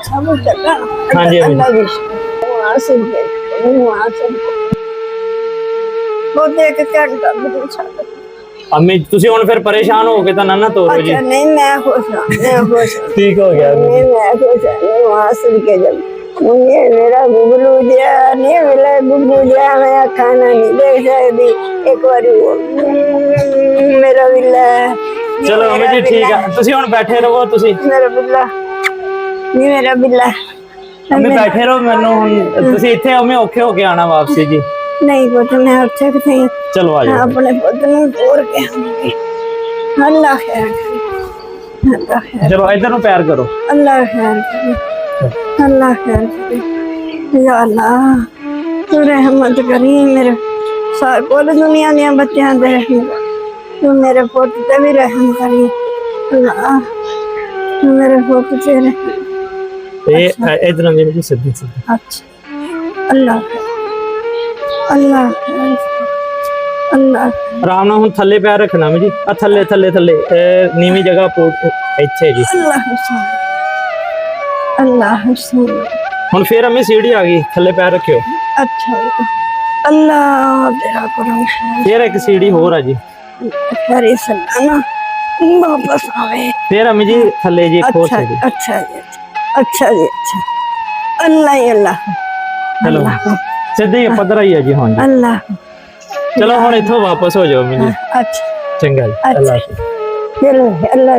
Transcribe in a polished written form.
सब चला हाँ जी, हाँ जी। अल्लाह की आसिम के आसिम वो देख क्या कर दूँ अम्मी तुसी हुण फिर परेशान हो के तो ना तोरो जी। अच्छा नहीं मैं खुश हूँ मैं खुश हूँ ठीक हो गया अम्मी नहीं जी। मैं खुश हूँ वहाँ सुन के जब मुझे मेरा गुगलू दिया नहीं मिला गुगलू दिया मैं खाना नहीं देख सकती एक बार वो मेरा बिल्ला नहीं चलो अम्मी मेरा जी ठीक बिल्ला है तुसी हुण बैठे रहो तुसी मेरा बिल्ला नहीं मेरा बिल्ला अम्मी बैठे रहो मैनू हुण तुसी इत्थे अम्मी औखे हो के आना वापसी जी। नहीं पुत मैं उत्थे कि नहीं चलो आ जाओ अपने पुत नूं तोड़ के आऊंगी अल्लाह खैर करे अल्लाह खैर चलो इधर नु पैर करो। अल्लाह खैर करे अल्लाह खैर करे या अल्लाह तू रहमत करी मेरे सारे पूरी दुनिया दियां बच्चियां ते रहम कर तू मेरे पुत ते भी रहम करी अल्लाह तू मेरे पुत ते रहम ए इधर अम्मी जी सीधी सीधी। अच्छा अल्लाह अल्लाह अल्लाह आराम नाल हुण थल्ले पैर रखना अम्मी जी आ थल्ले थल्ले थल्ले नीवी जगह पोट इत्थे जी। अल्लाह हुसैन अल्लाह हुसैन हुण फिर अम्मी सीढ़ी आ गई थल्ले पैर रखियो। अच्छा अल्लाह तेरा करम है फिर एक सीढ़ी होर है जी। खैर सलाना वापस आवे फिर अम्मी जी थल्ले जी एक और अच्छा सीढ़ी। अच्छा जी अच्छा जी अच्छा अल्लाह ही अल्लाह चलो सीधे पधर ही है जी। हाँ जी अल्लाह चलो हुण इत्थों वापस हो जाओ अम्मी जी। अच्छा चंगा जी अच्छा अल्लाह हाफिज़। चलो अल्लाह